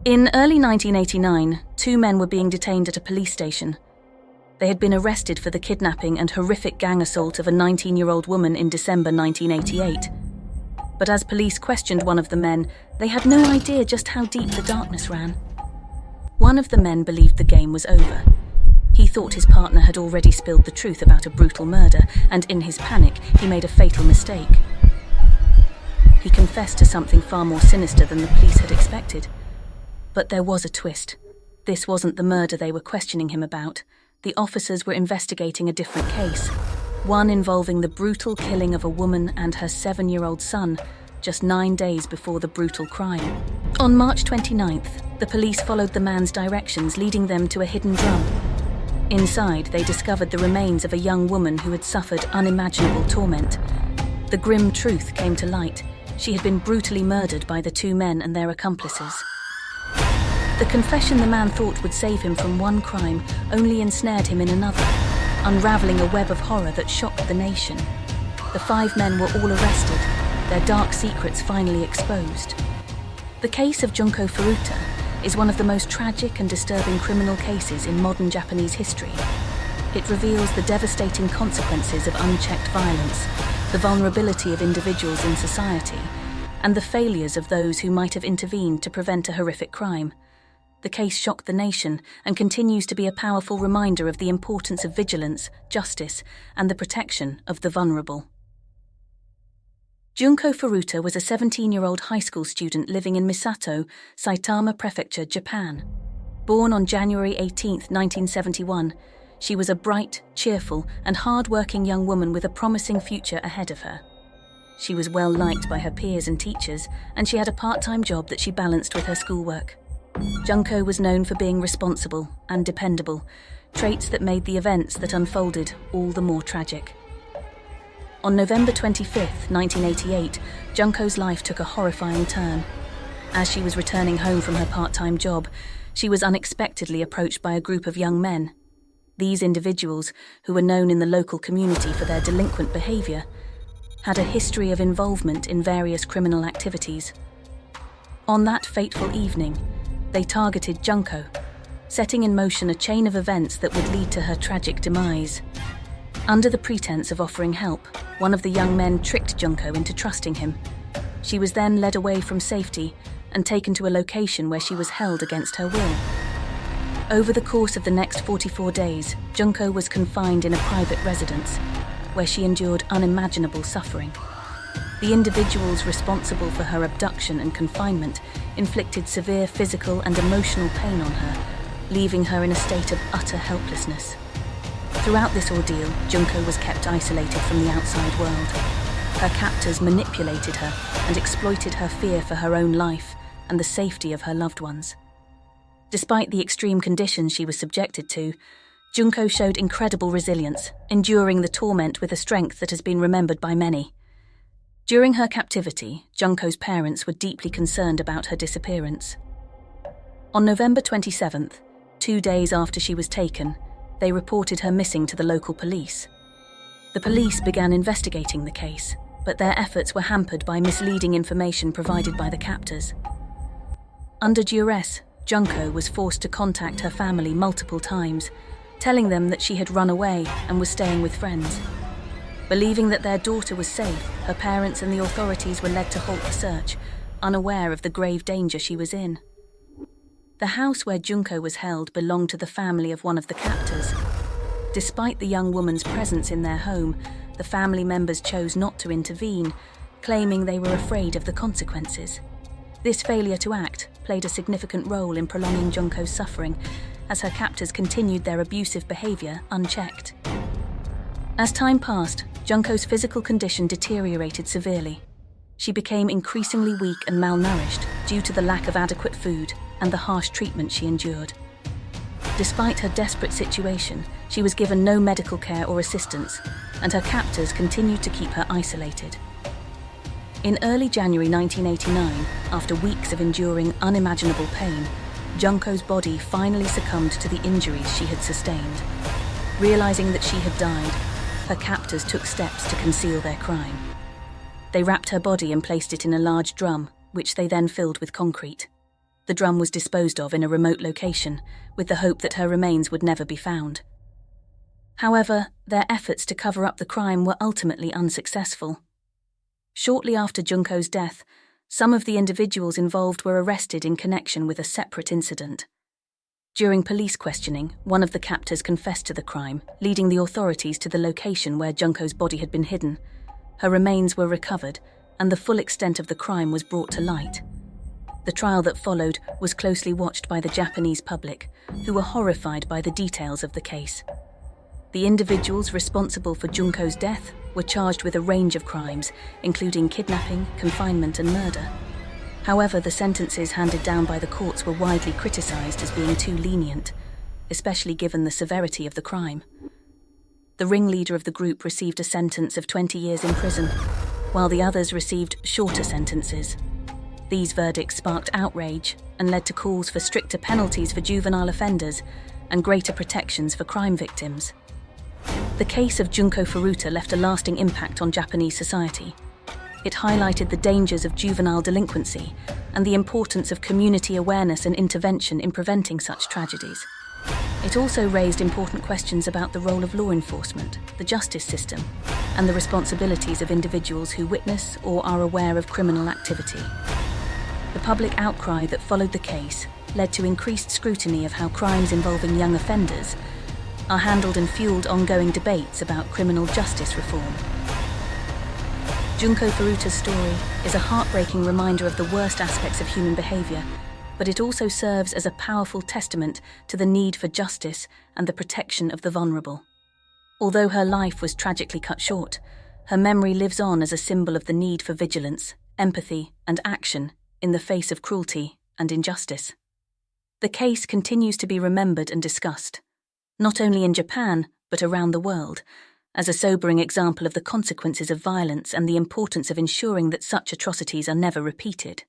In early 1989, two men were being detained at a police station. They had been arrested for the kidnapping and horrific gang assault of a 19-year-old woman in December 1988. But as police questioned one of the men, they had no idea just how deep the darkness ran. One of the men believed the game was over. He thought his partner had already spilled the truth about a brutal murder, and in his panic, he made a fatal mistake. He confessed to something far more sinister than the police had expected. But there was a twist. This wasn't the murder they were questioning him about. The officers were investigating a different case, one involving the brutal killing of a woman and her 7-year-old son, just 9 days before the brutal crime. On March 29th, the police followed the man's directions, leading them to a hidden drum. Inside, they discovered the remains of a young woman who had suffered unimaginable torment. The grim truth came to light. She had been brutally murdered by the two men and their accomplices. The confession the man thought would save him from one crime only ensnared him in another, unraveling a web of horror that shocked the nation. The 5 men were all arrested, their dark secrets finally exposed. The case of Junko Furuta is one of the most tragic and disturbing criminal cases in modern Japanese history. It reveals the devastating consequences of unchecked violence, the vulnerability of individuals in society, and the failures of those who might have intervened to prevent a horrific crime. The case shocked the nation and continues to be a powerful reminder of the importance of vigilance, justice, and the protection of the vulnerable. Junko Furuta was a 17-year-old high school student living in Misato, Saitama Prefecture, Japan. Born on January 18, 1971, she was a bright, cheerful, and hard-working young woman with a promising future ahead of her. She was well liked by her peers and teachers, and she had a part-time job that she balanced with her schoolwork. Junko was known for being responsible and dependable, traits that made the events that unfolded all the more tragic. On November 25, 1988, Junko's life took a horrifying turn. As she was returning home from her part-time job, she was unexpectedly approached by a group of young men. These individuals, who were known in the local community for their delinquent behavior, had a history of involvement in various criminal activities. On that fateful evening, they targeted Junko, setting in motion a chain of events that would lead to her tragic demise. Under the pretense of offering help, one of the young men tricked Junko into trusting him. She was then led away from safety and taken to a location where she was held against her will. Over the course of the next 44 days, Junko was confined in a private residence, where she endured unimaginable suffering. The individuals responsible for her abduction and confinement inflicted severe physical and emotional pain on her, leaving her in a state of utter helplessness. Throughout this ordeal, Junko was kept isolated from the outside world. Her captors manipulated her and exploited her fear for her own life and the safety of her loved ones. Despite the extreme conditions she was subjected to, Junko showed incredible resilience, enduring the torment with a strength that has been remembered by many. During her captivity, Junko's parents were deeply concerned about her disappearance. On November 27th, 2 days after she was taken, they reported her missing to the local police. The police began investigating the case, but their efforts were hampered by misleading information provided by the captors. Under duress, Junko was forced to contact her family multiple times, telling them that she had run away and was staying with friends. Believing that their daughter was safe, her parents and the authorities were led to halt the search, unaware of the grave danger she was in. The house where Junko was held belonged to the family of one of the captors. Despite the young woman's presence in their home, the family members chose not to intervene, claiming they were afraid of the consequences. This failure to act played a significant role in prolonging Junko's suffering, as her captors continued their abusive behavior unchecked. As time passed, Junko's physical condition deteriorated severely. She became increasingly weak and malnourished due to the lack of adequate food and the harsh treatment she endured. Despite her desperate situation, she was given no medical care or assistance, and her captors continued to keep her isolated. In early January 1989, after weeks of enduring unimaginable pain, Junko's body finally succumbed to the injuries she had sustained. Realizing that she had died, her captors took steps to conceal their crime. They wrapped her body and placed it in a large drum, which they then filled with concrete. The drum was disposed of in a remote location, with the hope that her remains would never be found. However, their efforts to cover up the crime were ultimately unsuccessful. Shortly after Junko's death, some of the individuals involved were arrested in connection with a separate incident. During police questioning, one of the captors confessed to the crime, leading the authorities to the location where Junko's body had been hidden. Her remains were recovered, and the full extent of the crime was brought to light. The trial that followed was closely watched by the Japanese public, who were horrified by the details of the case. The individuals responsible for Junko's death were charged with a range of crimes, including kidnapping, confinement, and murder. However, the sentences handed down by the courts were widely criticized as being too lenient, especially given the severity of the crime. The ringleader of the group received a sentence of 20 years in prison, while the others received shorter sentences. These verdicts sparked outrage and led to calls for stricter penalties for juvenile offenders and greater protections for crime victims. The case of Junko Furuta left a lasting impact on Japanese society. It highlighted the dangers of juvenile delinquency and the importance of community awareness and intervention in preventing such tragedies. It also raised important questions about the role of law enforcement, the justice system, and the responsibilities of individuals who witness or are aware of criminal activity. The public outcry that followed the case led to increased scrutiny of how crimes involving young offenders are handled and fueled ongoing debates about criminal justice reform. Junko Furuta's story is a heartbreaking reminder of the worst aspects of human behavior, but it also serves as a powerful testament to the need for justice and the protection of the vulnerable. Although her life was tragically cut short, her memory lives on as a symbol of the need for vigilance, empathy, and action in the face of cruelty and injustice. The case continues to be remembered and discussed, not only in Japan, but around the world, as a sobering example of the consequences of violence and the importance of ensuring that such atrocities are never repeated.